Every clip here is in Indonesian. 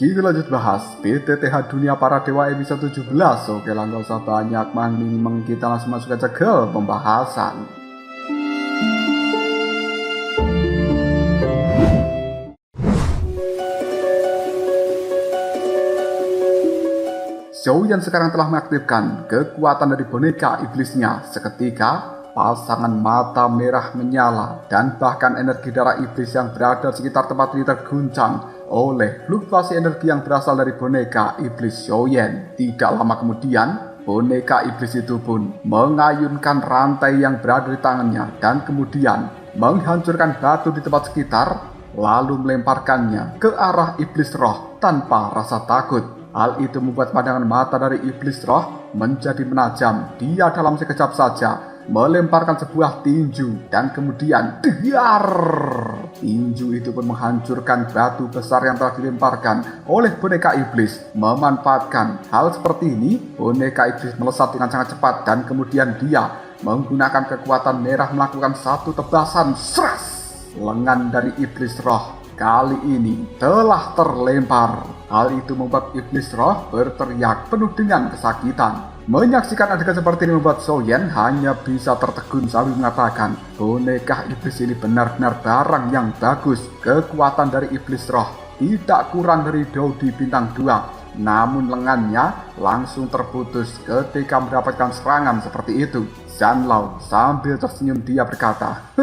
Kita lanjut bahas PTTH Dunia Para Dewa episode 17. Oke lah, gak usah banyak mangling, kita langsung masuk aja ke pembahasan. Xiaoyan sekarang telah mengaktifkan kekuatan dari boneka iblisnya. Seketika pasangan mata merah menyala dan bahkan energi darah iblis yang berada di sekitar tempat ini terguncang oleh fluktuasi energi yang berasal dari boneka iblis Xiaoyan. Tidak lama kemudian, boneka iblis itu pun mengayunkan rantai yang berada di tangannya dan kemudian menghancurkan batu di tempat sekitar, lalu melemparkannya ke arah iblis roh tanpa rasa takut. Hal itu membuat pandangan mata dari iblis roh menjadi menajam. Dia dalam sekejap saja melemparkan sebuah tinju dan kemudian diar. Tinju itu pun menghancurkan batu besar yang telah dilemparkan oleh boneka iblis. Memanfaatkan hal seperti ini, boneka iblis melesat dengan sangat cepat dan kemudian dia menggunakan kekuatan merah melakukan satu tebasan. Sras! Lengan dari iblis roh kali ini telah terlempar. Hal itu membuat iblis roh berteriak penuh dengan kesakitan. Menyaksikan adegan seperti ini membuat Xiaoyan hanya bisa tertegun sambil mengatakan, boneka iblis ini benar-benar barang yang bagus. Kekuatan dari iblis roh tidak kurang dari Dodi bintang 2. Namun lengannya langsung terputus ketika mendapatkan serangan seperti itu. Zanlao sambil tersenyum dia berkata,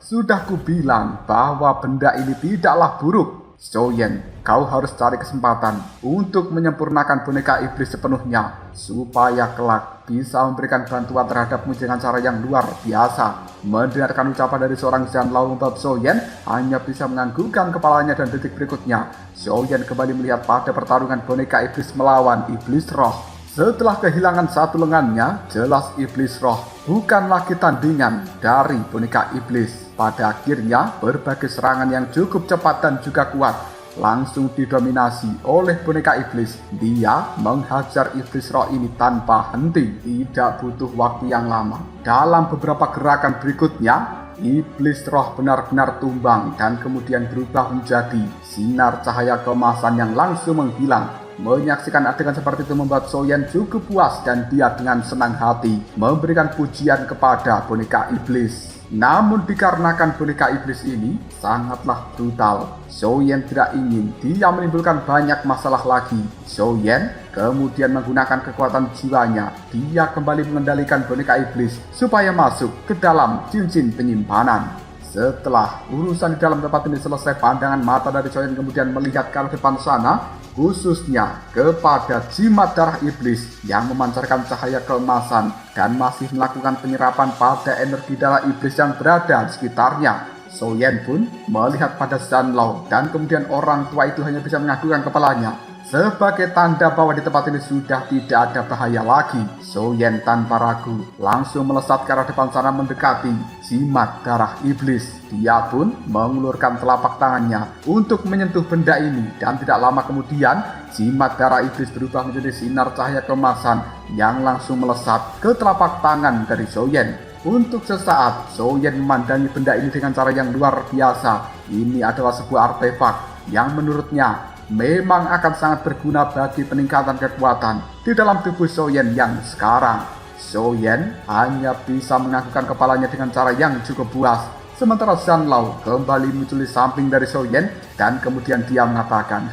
sudah kubilang bahwa benda ini tidaklah buruk. Xiaoyan, kau harus cari kesempatan untuk menyempurnakan boneka iblis sepenuhnya supaya kelak bisa memberikan bantuan terhadapmu dengan cara yang luar biasa. Mendengarkan ucapan dari seorang Zanlao membuat Xiaoyan hanya bisa menganggukkan kepalanya dan detik berikutnya Xiaoyan kembali melihat pada pertarungan boneka iblis melawan iblis roh. Setelah kehilangan satu lengannya, jelas iblis roh bukan lagi tandingan dari boneka iblis. Pada akhirnya, berbagai serangan yang cukup cepat dan juga kuat langsung didominasi oleh boneka iblis. Dia menghajar iblis roh ini tanpa henti. Tidak butuh waktu yang lama. Dalam beberapa gerakan berikutnya, iblis roh benar-benar tumbang dan kemudian berubah menjadi sinar cahaya keemasan yang langsung menghilang. Menyaksikan adegan seperti itu membuat Xiaoyan cukup puas dan dia dengan senang hati memberikan pujian kepada boneka iblis. Namun dikarenakan boneka iblis ini sangatlah brutal, Xiaoyan tidak ingin dia menimbulkan banyak masalah lagi. Xiaoyan kemudian menggunakan kekuatan jiwanya. Dia kembali mengendalikan boneka iblis supaya masuk ke dalam cincin penyimpanan. Setelah urusan di dalam tempat ini selesai, pandangan mata dari Xiaoyan kemudian melihat ke arah depan sana, khususnya kepada jimat darah iblis yang memancarkan cahaya keemasan dan masih melakukan penyerapan pada energi darah iblis yang berada di sekitarnya. Xiaoyan pun melihat pada Zanlao dan kemudian orang tua itu hanya bisa menganggukkan kepalanya sebagai tanda bahwa di tempat ini sudah tidak ada bahaya lagi. Xiaoyan tanpa ragu langsung melesat ke arah depan sana mendekati jimat darah iblis. Dia pun mengulurkan telapak tangannya untuk menyentuh benda ini dan tidak lama kemudian jimat darah iblis berubah menjadi sinar cahaya keemasan yang langsung melesat ke telapak tangan dari Xiaoyan. Untuk sesaat Xiaoyan memandangi benda ini dengan cara yang luar biasa. Ini adalah sebuah artefak yang menurutnya memang akan sangat berguna bagi peningkatan kekuatan di dalam tubuh Xiaoyan yang sekarang. Xiaoyan hanya bisa menganggukkan kepalanya dengan cara yang cukup puas. Sementara Zanlao kembali muncul di samping dari Xiaoyan dan kemudian dia mengatakan,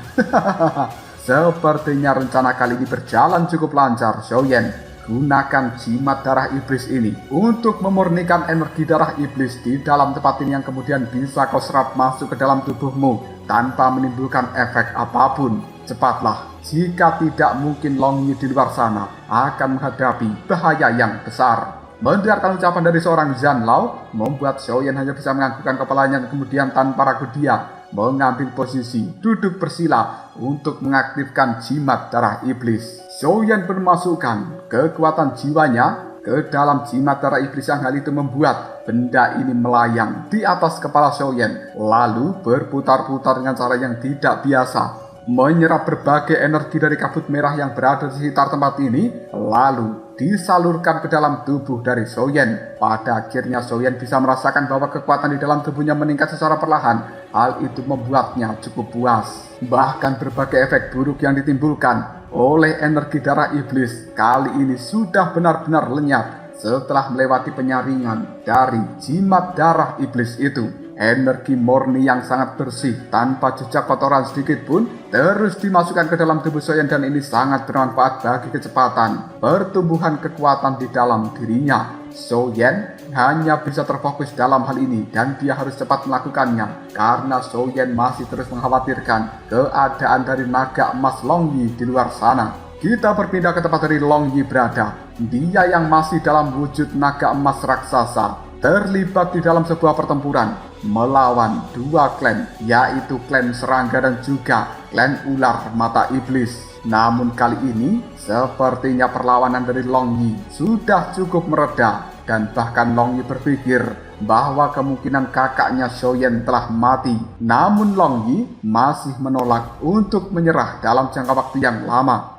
sepertinya rencana kali ini berjalan cukup lancar, Xiaoyan. Gunakan jimat darah iblis ini untuk memurnikan energi darah iblis di dalam tempat ini yang kemudian bisa kau serap masuk ke dalam tubuhmu tanpa menimbulkan efek apapun. Cepatlah, jika tidak mungkin Long Yi di luar sana akan menghadapi bahaya yang besar. Mendengarkan ucapan dari seorang Zanlao membuat Xiaoyan hanya bisa menganggukkan kepalanya dan kemudian tanpa ragu dia mengambil posisi duduk bersila untuk mengaktifkan jimat darah iblis. Xiaoyan pun memasukkan kekuatan jiwanya ke dalam jimat darah iblis yang hal itu membuat benda ini melayang di atas kepala Xiaoyan lalu berputar-putar dengan cara yang tidak biasa, menyerap berbagai energi dari kabut merah yang berada di sekitar tempat ini lalu disalurkan ke dalam tubuh dari Xiaoyan. Pada akhirnya Xiaoyan bisa merasakan bahwa kekuatan di dalam tubuhnya meningkat secara perlahan. hal itu membuatnya cukup puas. Bahkan berbagai efek buruk yang ditimbulkan oleh energi darah iblis kali ini sudah benar-benar lenyap setelah melewati penyaringan dari jimat darah iblis itu. Energi murni yang sangat bersih tanpa jejak kotoran sedikit pun terus dimasukkan ke dalam tubuh Soyen, dan ini sangat bermanfaat bagi kecepatan pertumbuhan kekuatan di dalam dirinya. Soyen hanya bisa terfokus dalam hal ini dan dia harus cepat melakukannya karena Soyen masih terus mengkhawatirkan keadaan dari naga emas Longyi di luar sana. Kita berpindah ke tempat dari Longyi berada. Dia yang masih dalam wujud naga emas raksasa terlibat di dalam sebuah pertempuran melawan dua klan, yaitu klan serangga dan juga klan ular mata iblis. Namun kali ini sepertinya perlawanan dari Longyi sudah cukup mereda, dan bahkan Longyi berpikir bahwa kemungkinan kakaknya Soyen telah mati. Namun Longyi masih menolak untuk menyerah dalam jangka waktu yang lama.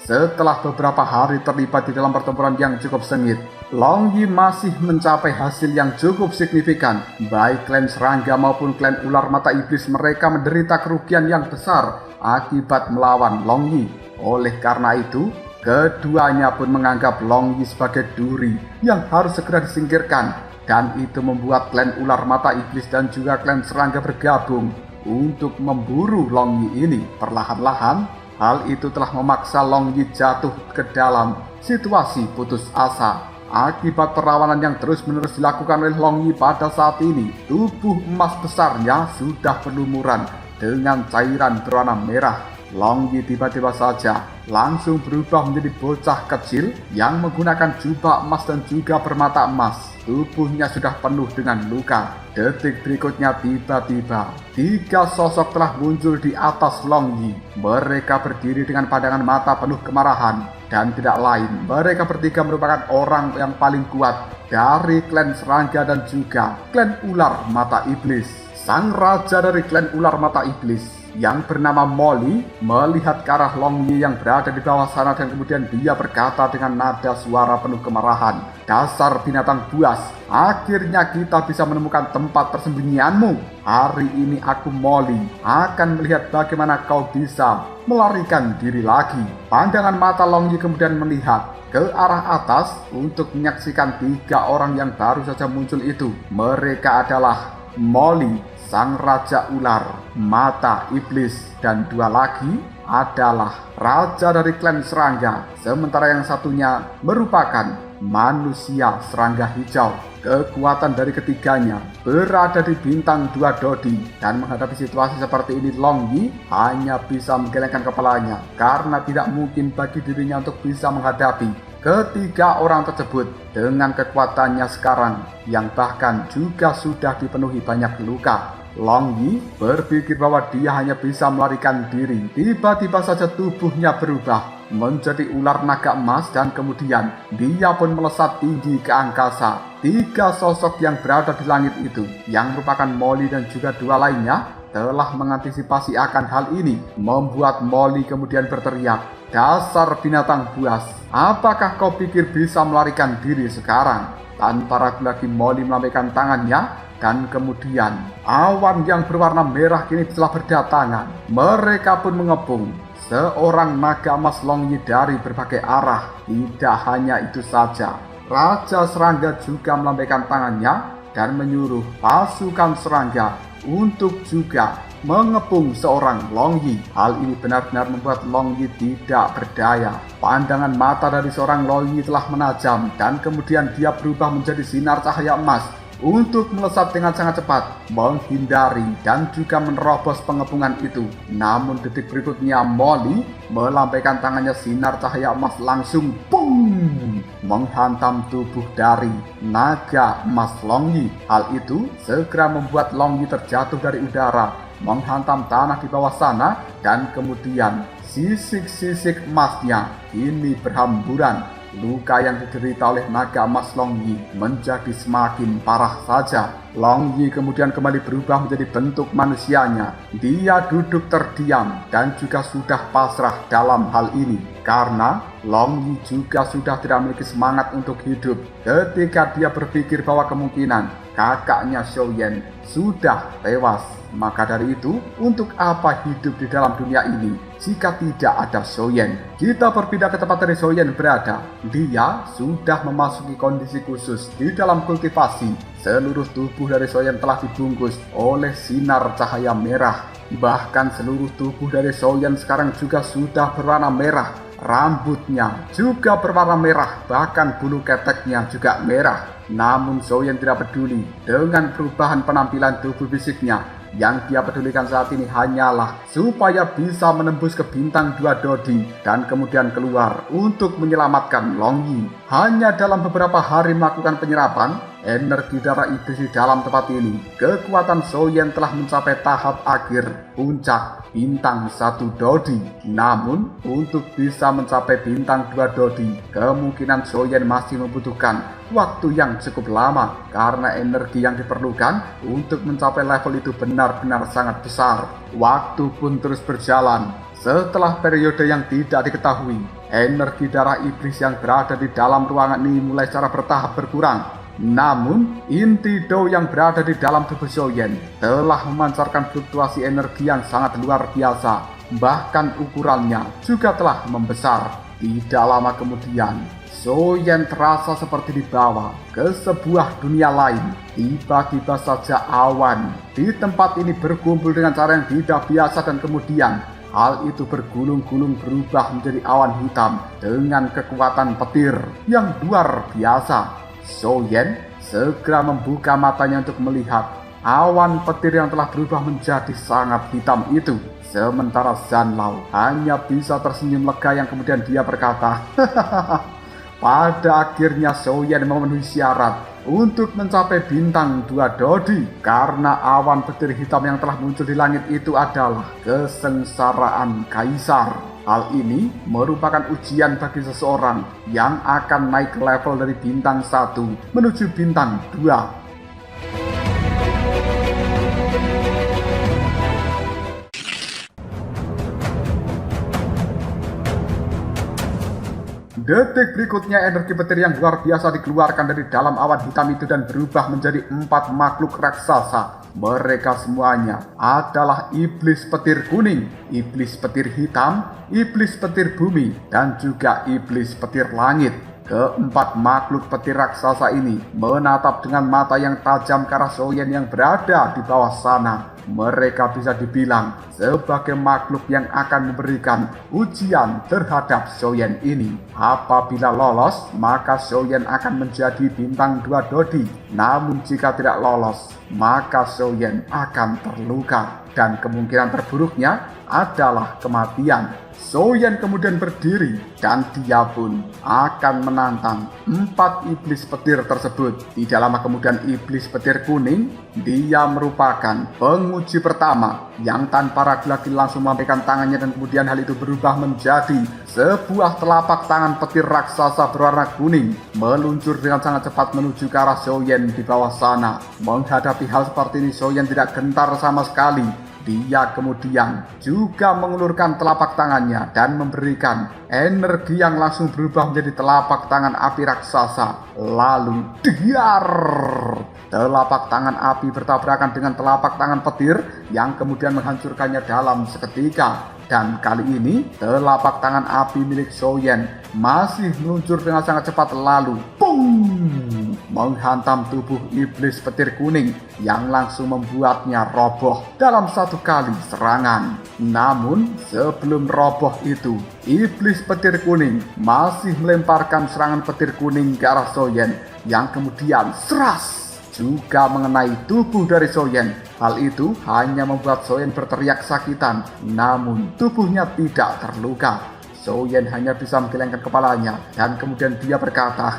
Setelah beberapa hari terlibat di dalam pertempuran yang cukup sengit, Longyi masih mencapai hasil yang cukup signifikan. Baik klan serangga maupun klan ular mata iblis mereka menderita kerugian yang besar akibat melawan Longyi. Oleh karena itu, keduanya pun menganggap Longyi sebagai duri yang harus segera disingkirkan. Dan itu membuat klan ular mata iblis dan juga klan serangga bergabung untuk memburu Longyi ini. Perlahan-lahan hal itu telah memaksa Longyi jatuh ke dalam situasi putus asa. Akibat perlawanan yang terus-menerus dilakukan oleh Longyi pada saat ini, tubuh emas besarnya sudah berlumuran dengan cairan berwarna merah. Longyi tiba-tiba saja langsung berubah menjadi bocah kecil yang menggunakan jubah emas dan juga permata emas. Tubuhnya sudah penuh dengan luka. Detik berikutnya tiba-tiba 3 sosok telah muncul di atas Longyi. Mereka berdiri dengan pandangan mata penuh kemarahan, dan tidak lain, mereka bertiga merupakan orang yang paling kuat dari klan serangga dan juga klan ular mata iblis. Sang raja dari klan ular mata iblis yang bernama Molly melihat ke arah Longyi yang berada di bawah sana, dan kemudian dia berkata dengan nada suara penuh kemarahan, "Dasar binatang buas, akhirnya kita bisa menemukan tempat persembunyianmu. Hari ini aku, Molly, akan melihat bagaimana kau bisa melarikan diri lagi." Pandangan mata Longyi kemudian melihat ke arah atas untuk menyaksikan 3 orang yang baru saja muncul itu. Mereka adalah Molly, sang raja ular mata iblis, dan 2 lagi adalah raja dari klan serangga, sementara yang satunya merupakan manusia serangga hijau. Kekuatan dari ketiganya berada di bintang 2 Dodi, dan menghadapi situasi seperti ini Longyi hanya bisa menggelengkan kepalanya karena tidak mungkin bagi dirinya untuk bisa menghadapi ketiga orang tersebut dengan kekuatannya sekarang yang bahkan juga sudah dipenuhi banyak luka. Longyi berpikir bahwa dia hanya bisa melarikan diri. Tiba-tiba saja tubuhnya berubah menjadi ular naga emas, dan kemudian dia pun melesat tinggi ke angkasa. 3 sosok yang berada di langit itu, yang merupakan Molly dan juga 2 lainnya, telah mengantisipasi akan hal ini, membuat Molly kemudian berteriak, "Dasar binatang buas, apakah kau pikir bisa melarikan diri sekarang?" Tanpa ragu lagi Molly melambaikan tangannya, dan kemudian awan yang berwarna merah kini telah berdatangan. Mereka pun mengepung seorang naga emas Longyi dari berbagai arah. Tidak hanya itu saja, Raja Serangga juga melambaikan tangannya dan menyuruh pasukan serangga untuk juga mengepung seorang Longyi. Hal ini benar-benar membuat Longyi tidak berdaya. Pandangan mata dari seorang Longyi telah menajam, dan kemudian dia berubah menjadi sinar cahaya emas untuk melesat dengan sangat cepat, menghindari dan juga menerobos pengepungan itu. Namun detik berikutnya Molly melambaikan tangannya, sinar cahaya emas langsung boom menghantam tubuh dari naga emas Longyi. Hal itu segera membuat Longyi terjatuh dari udara, menghantam tanah di bawah sana, dan kemudian sisik-sisik emasnya ini berhamburan luka yang diderita oleh naga emas Long Yi menjadi semakin parah saja. Long Yi kemudian kembali berubah menjadi bentuk manusianya. Dia duduk terdiam dan juga sudah pasrah dalam hal ini, karena Long Yi juga sudah tidak memiliki semangat untuk hidup ketika dia berpikir bahwa kemungkinan kakaknya Shou Yan sudah tewas. Maka dari itu, untuk apa hidup di dalam dunia ini jika tidak ada Shou Yan? Kita berpindah ke tempat dari Shou Yan berada. Dia sudah memasuki kondisi khusus di dalam kultivasi. Seluruh tubuh dari Shou Yan telah dibungkus oleh sinar cahaya merah. Bahkan seluruh tubuh dari Shou Yan sekarang juga sudah berwarna merah. Rambutnya juga berwarna merah, bahkan bulu keteknya juga merah. Namun Shou Yan tidak peduli dengan perubahan penampilan tubuh fisiknya. Yang dia pedulikan saat ini hanyalah supaya bisa menembus ke bintang 2 Dodi dan kemudian keluar untuk menyelamatkan Long Yi. Hanya dalam beberapa hari melakukan penyerapan energi darah iblis di dalam tempat ini, kekuatan Shou Yan telah mencapai tahap akhir puncak bintang 1 Dodi. Namun untuk bisa mencapai bintang 2 Dodi, kemungkinan Shou Yan masih membutuhkan waktu yang cukup lama, karena energi yang diperlukan untuk mencapai level itu benar-benar sangat besar. Waktu pun terus berjalan. Setelah periode yang tidak diketahui, energi darah iblis yang berada di dalam ruangan ini mulai secara bertahap berkurang. Namun, inti Do yang berada di dalam tubuh Shou Yan telah memancarkan fluktuasi energi yang sangat luar biasa. Bahkan ukurannya juga telah membesar. Tidak lama kemudian, Shou Yan terasa seperti dibawa ke sebuah dunia lain. Tiba-tiba saja awan di tempat ini berkumpul dengan cara yang tidak biasa, dan kemudian hal itu bergulung-gulung berubah menjadi awan hitam dengan kekuatan petir yang luar biasa. Shou Yan segera membuka matanya untuk melihat awan petir yang telah berubah menjadi sangat hitam itu. Sementara Zhan Lao hanya bisa tersenyum lega yang kemudian dia berkata, pada akhirnya Shou Yan memenuhi syarat untuk mencapai bintang 2 Dodi, karena awan petir hitam yang telah muncul di langit itu adalah kesengsaraan kaisar. Hal ini merupakan ujian bagi seseorang yang akan naik level dari bintang 1 menuju bintang 2. Detik berikutnya energi petir yang luar biasa dikeluarkan dari dalam awan hitam itu dan berubah menjadi 4 makhluk raksasa. Mereka semuanya adalah iblis petir kuning, iblis petir hitam, iblis petir bumi, dan juga iblis petir langit. Keempat makhluk petir raksasa ini menatap dengan mata yang tajam ke arah Shou Yan yang berada di bawah sana. Mereka bisa dibilang sebagai makhluk yang akan memberikan ujian terhadap Shou Yan ini. Apabila lolos, maka Shou Yan akan menjadi bintang 2 Dodi. Namun jika tidak lolos, maka Shou Yan akan terluka. Dan kemungkinan terburuknya adalah kematian. Shou Yan kemudian berdiri dan dia pun akan menantang 4 iblis petir tersebut. Tidak lama kemudian iblis petir kuning, dia merupakan penguji pertama yang tanpa ragu-ragu langsung melambaikan tangannya, dan kemudian hal itu berubah menjadi sebuah telapak tangan petir raksasa berwarna kuning meluncur dengan sangat cepat menuju ke arah Shou Yan di bawah sana. Menghadapi hal seperti ini, Shou Yan tidak gentar sama sekali. Dia kemudian juga mengulurkan telapak tangannya dan memberikan energi yang langsung berubah menjadi telapak tangan api raksasa. Lalu diar! Telapak tangan api bertabrakan dengan telapak tangan petir yang kemudian menghancurkannya dalam seketika. Dan kali ini telapak tangan api milik Shou Yan masih meluncur dengan sangat cepat, lalu boom! Menghantam tubuh iblis petir kuning yang langsung membuatnya roboh dalam satu kali serangan. Namun sebelum roboh itu, iblis petir kuning masih melemparkan serangan petir kuning ke arah Shou Yan yang kemudian seras juga mengenai tubuh dari Shou Yan. Hal itu hanya membuat Shou Yan berteriak sakitan, namun tubuhnya tidak terluka. Shou Yan hanya bisa menggelengkan kepalanya dan kemudian dia berkata,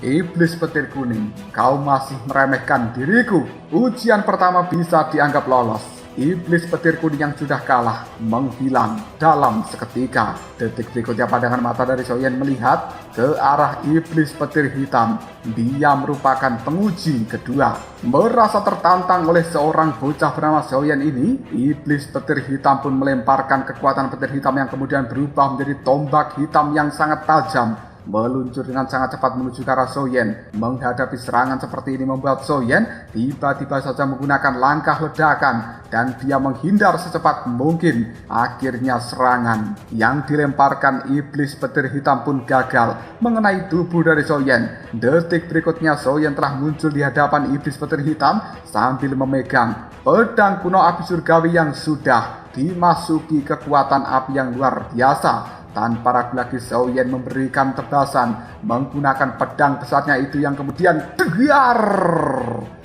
iblis petir kuning, kau masih meremehkan diriku. Ujian pertama bisa dianggap lolos, iblis petir kuning yang sudah kalah menghilang dalam seketika. Detik berikutnya pandangan mata dari Xiaoyan melihat ke arah iblis petir hitam. Dia merupakan penguji kedua. Merasa tertantang oleh seorang bocah bernama Xiaoyan ini, iblis petir hitam pun melemparkan kekuatan petir hitam yang kemudian berubah menjadi tombak hitam yang sangat tajam, meluncur dengan sangat cepat menuju ke arah Xiaoyan. Menghadapi serangan seperti ini membuat Xiaoyan tiba-tiba saja menggunakan langkah ledakan dan dia menghindar secepat mungkin. Akhirnya serangan yang dilemparkan iblis petir hitam pun gagal mengenai tubuh dari Xiaoyan. Detik berikutnya Xiaoyan telah muncul di hadapan iblis petir hitam sambil memegang pedang kuno api surgawi yang sudah dimasuki kekuatan api yang luar biasa. Tanpa ragu lagi Xiaoyan memberikan tebasan menggunakan pedang besarnya itu yang kemudian tegar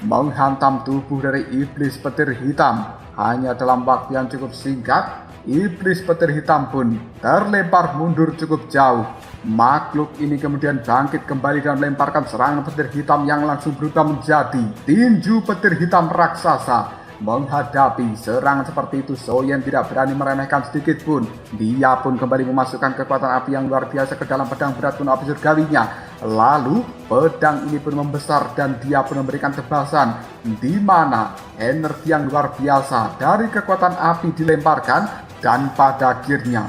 menghantam tubuh dari iblis petir hitam. Hanya dalam waktu yang cukup singkat, iblis petir hitam pun terlempar mundur cukup jauh. Makhluk ini kemudian bangkit kembali dan melemparkan serangan petir hitam yang langsung berubah menjadi tinju petir hitam raksasa. Menghadapi serangan seperti itu, Xiaoyan tidak berani meremehkan sedikit pun. Dia pun kembali memasukkan kekuatan api yang luar biasa ke dalam pedang berat kuno api surgawinya. Lalu pedang ini pun membesar dan dia pun memberikan tebasan di mana energi yang luar biasa dari kekuatan api dilemparkan dan pada akhirnya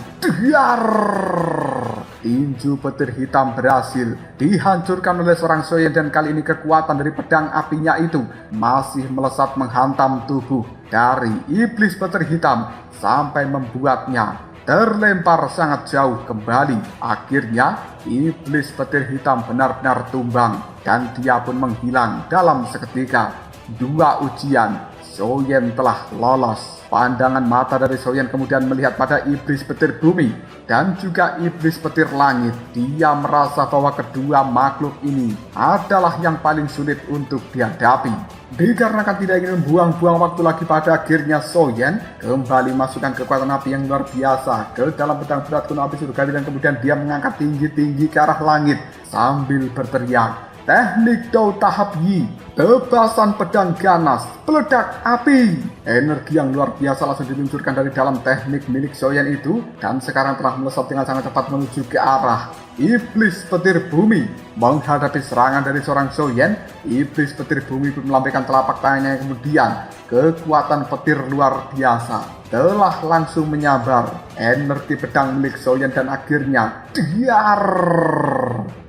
tinju petir hitam berhasil dihancurkan oleh seorang Xiaoyan, dan kali ini kekuatan dari pedang apinya itu masih melesat menghantam tubuh dari iblis petir hitam sampai membuatnya terlempar sangat jauh kembali. Akhirnya iblis petir hitam benar-benar tumbang dan dia pun menghilang dalam seketika. Dua ujian Xiaoyan telah lolos. Pandangan mata dari Xiaoyan kemudian melihat pada iblis petir bumi dan juga iblis petir langit. Dia merasa bahwa kedua makhluk ini adalah yang paling sulit untuk dihadapi. Dikarenakan tidak ingin membuang-buang waktu lagi, pada akhirnya Xiaoyan kembali masukkan kekuatan api yang luar biasa ke dalam pedang berat kuno api surgawi dan kemudian dia mengangkat tinggi-tinggi ke arah langit sambil berteriak, "Teknik Dao tahap Yi, tebasan pedang ganas, peledak api." Energi yang luar biasa langsung diluncurkan dari dalam teknik milik Xiaoyan itu dan sekarang telah melesat dengan sangat cepat menuju ke arah iblis petir bumi. Menghadapi serangan dari seorang Xiaoyan, iblis petir bumi pun melambaikan telapak tangannya yang kemudian kekuatan petir luar biasa telah langsung menyabar energi pedang milik Xiaoyan dan akhirnya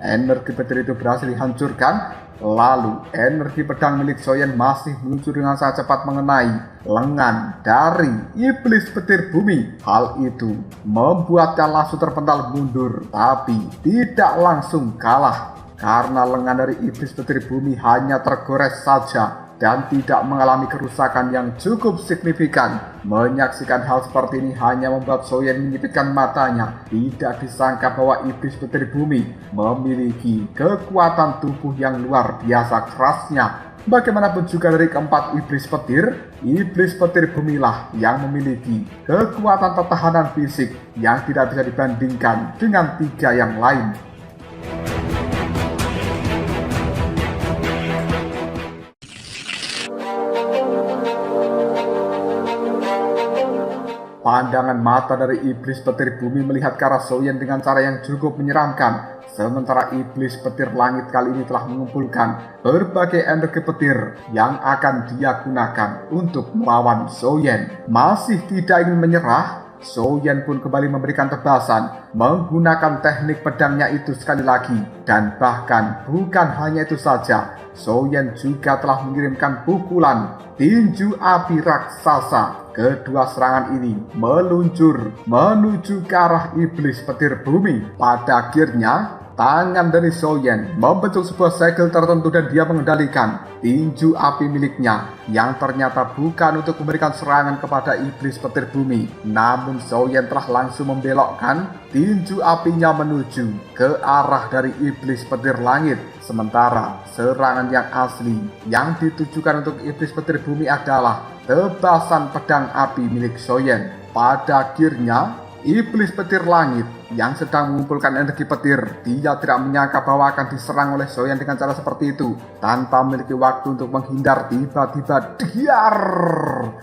energi petir itu berhasil dihancurkan. Lalu energi pedang milik Xiaoyan masih meluncur dengan sangat cepat mengenai lengan dari iblis petir bumi. Hal itu membuatnya langsung terpental mundur, tapi tidak langsung kalah karena lengan dari iblis petir bumi hanya tergores saja dan tidak mengalami kerusakan yang cukup signifikan. Menyaksikan hal seperti ini hanya membuat Xiaoyan menyipitkan matanya. Tidak disangka bahwa iblis petir bumi memiliki kekuatan tubuh yang luar biasa kerasnya. Bagaimanapun juga dari keempat iblis petir bumilah yang memiliki kekuatan pertahanan fisik yang tidak bisa dibandingkan dengan tiga yang lain. Pandangan mata dari iblis petir bumi melihat ke arah Xiaoyan dengan cara yang cukup menyeramkan. Sementara iblis petir langit kali ini telah mengumpulkan berbagai energi petir yang akan dia gunakan untuk melawan Xiaoyan. Masih tidak ingin menyerah, Xiaoyan pun kembali memberikan tebasan menggunakan teknik pedangnya itu sekali lagi. Dan bahkan bukan hanya itu saja, Xiaoyan juga telah mengirimkan pukulan tinju api raksasa. Kedua serangan ini meluncur menuju ke arah iblis petir bumi. Pada akhirnya tangan dari Xiaoyan membentuk sebuah segel tertentu dan dia mengendalikan tinju api miliknya yang ternyata bukan untuk memberikan serangan kepada iblis petir bumi. Namun Xiaoyan telah langsung membelokkan tinju apinya menuju ke arah dari iblis petir langit. Sementara serangan yang asli yang ditujukan untuk iblis petir bumi adalah tebasan pedang api milik Xiaoyan. Pada akhirnya Iblis petir langit yang sedang mengumpulkan energi petir, dia tidak menyangka bahwa akan diserang oleh Soyan dengan cara seperti itu. Tanpa memiliki waktu untuk menghindar, tiba-tiba diar!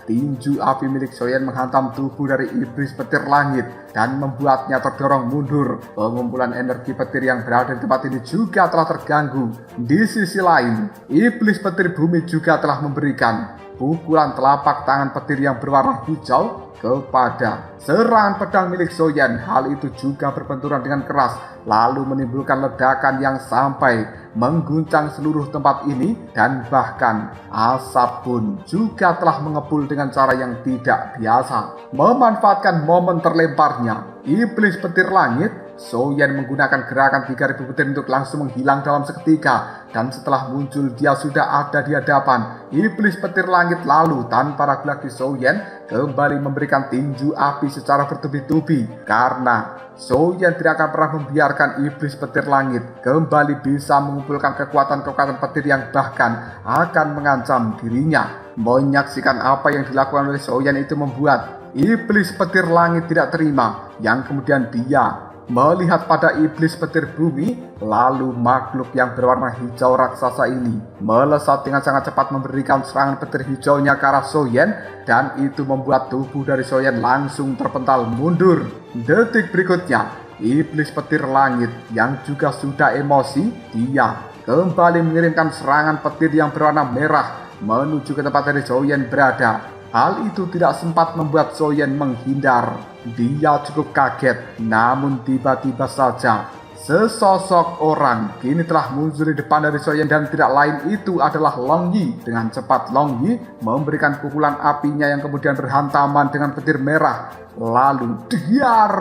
Tinju api milik Soyan menghantam tubuh dari iblis petir langit dan membuatnya terdorong mundur. Pengumpulan energi petir yang berada di tempat ini juga telah terganggu. Di sisi lain, iblis petir bumi juga telah memberikan pukulan telapak tangan petir yang berwarna hijau kepada serangan pedang milik Soyan. Hal itu juga berbenturan dengan keras, lalu menimbulkan ledakan yang sampai mengguncang seluruh tempat ini, dan bahkan asap pun juga telah mengepul dengan cara yang tidak biasa. Memanfaatkan momen terlemparnya iblis petir langit, Soyan menggunakan gerakan 3000 petir untuk langsung menghilang dalam seketika, dan setelah muncul dia sudah ada di hadapan iblis petir langit. Lalu tanpa ragu lagi Soyan kembali memberikan tinju api secara bertubi-tubi, karena Soyan tidak akan pernah membiarkan iblis petir langit kembali bisa mengumpulkan kekuatan-kekuatan petir yang bahkan akan mengancam dirinya. Menyaksikan apa yang dilakukan oleh Soyan itu membuat iblis petir langit tidak terima, yang kemudian dia melihat pada iblis petir bumi. Lalu makhluk yang berwarna hijau raksasa ini melesat dengan sangat cepat memberikan serangan petir hijaunya ke arah Soyan, dan itu membuat tubuh dari Soyan langsung terpental mundur. Detik berikutnya, iblis petir langit yang juga sudah emosi, dia kembali mengirimkan serangan petir yang berwarna merah menuju ke tempat dari Soyan berada. Hal itu tidak sempat membuat Soyan menghindar. Dia cukup kaget, namun tiba-tiba saja sesosok orang kini telah muncul di depan dari Soyan, dan tidak lain itu adalah Long Yi. Dengan cepat Long Yi memberikan pukulan apinya yang kemudian berhantaman dengan petir merah. Lalu diar!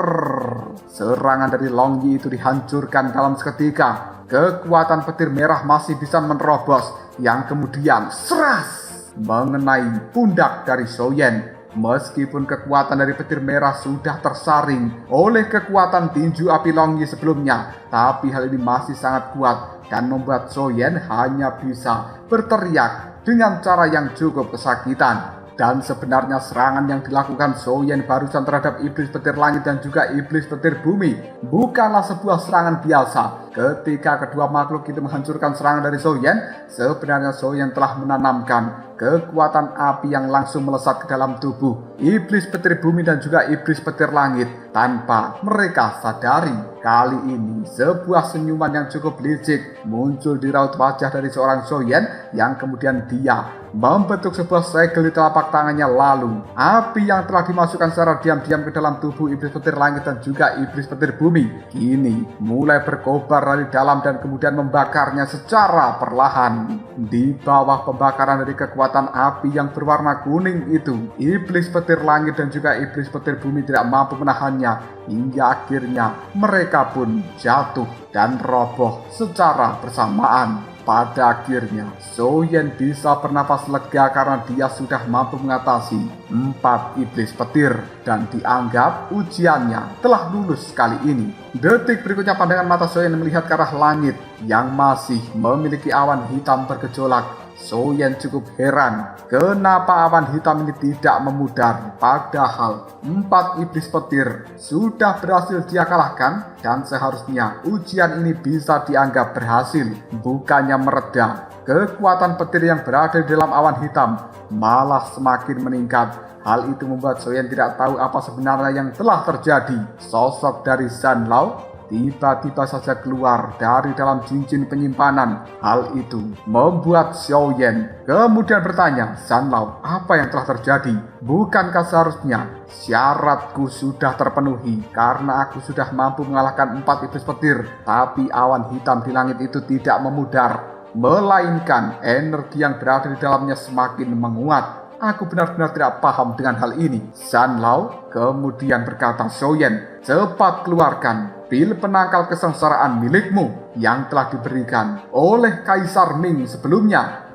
Serangan dari Long Yi itu dihancurkan dalam seketika. Kekuatan petir merah masih bisa menerobos, yang kemudian seras mengenai pundak dari Soyan. Meskipun kekuatan dari petir merah sudah tersaring oleh kekuatan tinju api Long Yi sebelumnya, tapi hal ini masih sangat kuat dan membuat Soyan hanya bisa berteriak dengan cara yang cukup kesakitan. Dan sebenarnya serangan yang dilakukan Soyan barusan terhadap iblis petir langit dan juga iblis petir bumi bukanlah sebuah serangan biasa. Ketika kedua makhluk itu menghancurkan serangan dari Soyan, sebenarnya Soyan telah menanamkan kekuatan api yang langsung melesat ke dalam tubuh iblis petir bumi dan juga iblis petir langit tanpa mereka sadari. Kali ini sebuah senyuman yang cukup licik muncul di raut wajah dari seorang Soyan, yang kemudian dia membentuk sebuah segel di telapak tangannya. Lalu api yang telah dimasukkan secara diam-diam ke dalam tubuh iblis petir langit dan juga iblis petir bumi kini mulai berkobar dari dalam dan kemudian membakarnya secara perlahan. Di bawah pembakaran dari kekuatan api yang berwarna kuning itu, iblis petir langit dan juga iblis petir bumi tidak mampu menahannya, hingga akhirnya mereka pun jatuh dan roboh secara bersamaan. Pada akhirnya Soyan bisa bernafas lega karena dia sudah mampu mengatasi 4 iblis petir dan dianggap ujiannya telah lulus kali ini. Detik berikutnya pandangan mata Soyan melihat ke arah langit yang masih memiliki awan hitam bergejolak. Soyan cukup heran kenapa awan hitam ini tidak memudar, padahal 4 iblis petir sudah berhasil dia kalahkan dan seharusnya ujian ini bisa dianggap berhasil, bukannya mereda. Kekuatan petir yang berada di dalam awan hitam malah semakin meningkat. Hal itu membuat Soyan tidak tahu apa sebenarnya yang telah terjadi. Sosok dari Zanlao tiba-tiba saja keluar dari dalam cincin penyimpanan. Hal itu membuat Soyan kemudian bertanya, "Zanlao, apa yang telah terjadi? Bukankah seharusnya syaratku sudah terpenuhi karena aku sudah mampu mengalahkan 4 iblis petir, tapi awan hitam di langit itu tidak memudar, melainkan energi yang berada di dalamnya semakin menguat. Aku benar-benar tidak paham dengan hal ini." Zanlao kemudian berkata, "Soyan, cepat keluarkan pil penangkal kesengsaraan milikmu yang telah diberikan oleh Kaisar Ming sebelumnya."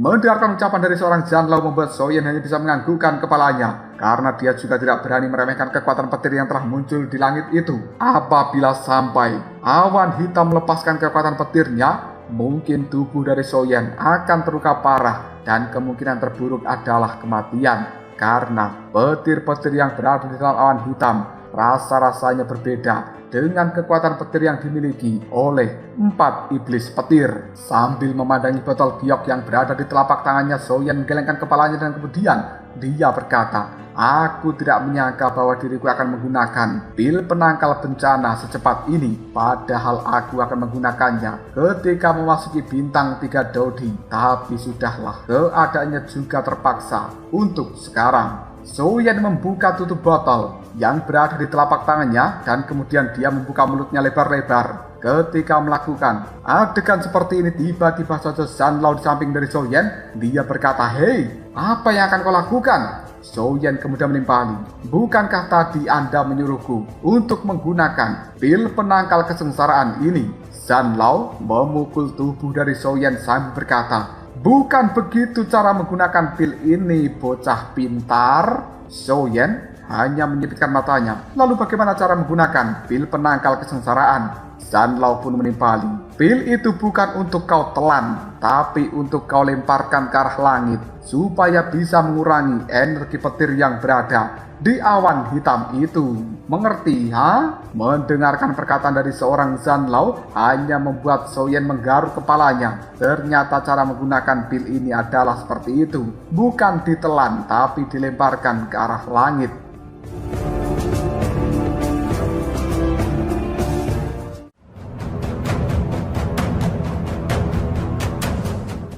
Mendengarkan ucapan dari seorang Zanlaw membuat Xiaoyan hanya bisa menganggukkan kepalanya, karena dia juga tidak berani meremehkan kekuatan petir yang telah muncul di langit itu. Apabila sampai awan hitam melepaskan kekuatan petirnya, mungkin tubuh dari Xiaoyan akan terluka parah dan kemungkinan terburuk adalah kematian, karena petir-petir yang berada di dalam awan hitam rasa-rasanya berbeda dengan kekuatan petir yang dimiliki oleh 4 iblis petir. Sambil memandangi botol giok yang berada di telapak tangannya, Xiaoyan menggelengkan kepalanya dan kemudian dia berkata, "Aku tidak menyangka bahwa diriku akan menggunakan pil penangkal bencana secepat ini. Padahal aku akan menggunakannya ketika memasuki bintang 3 Dodi. Tapi sudahlah, keadaannya juga terpaksa untuk sekarang." Xiaoyan membuka tutup botol yang berada di telapak tangannya dan kemudian dia membuka mulutnya lebar-lebar. Ketika melakukan adegan seperti ini, tiba-tiba saja Zanlaw di samping dari Xiaoyan. Dia berkata, "Hei, apa yang akan kau lakukan?" Xiaoyan kemudian menimpali, "Bukankah tadi Anda menyuruhku untuk menggunakan pil penangkal kesengsaraan ini?" Zanlaw memukul tubuh dari Xiaoyan sambil berkata, "Bukan begitu cara menggunakan pil ini, bocah pintar." Xiaoyan hanya menyipitkan matanya. "Lalu bagaimana cara menggunakan pil penangkal kesengsaraan?" Zanlaw pun menimpali, "Pil itu bukan untuk kau telan, tapi untuk kau lemparkan ke arah langit, supaya bisa mengurangi energi petir yang berada di awan hitam itu. Mengerti, ha?" Mendengarkan perkataan dari seorang Zanlaw hanya membuat Xiaoyan menggaruk kepalanya. Ternyata cara menggunakan pil ini adalah seperti itu. Bukan ditelan, tapi dilemparkan ke arah langit.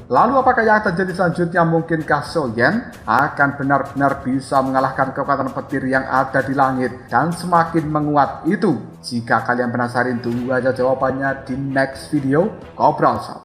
Lalu apakah yang terjadi selanjutnya? Mungkinkah Xiaoyan akan benar-benar bisa mengalahkan kekuatan petir yang ada di langit dan semakin menguat itu? Jika kalian penasaran, tunggu aja jawabannya di next video Cobra Shop.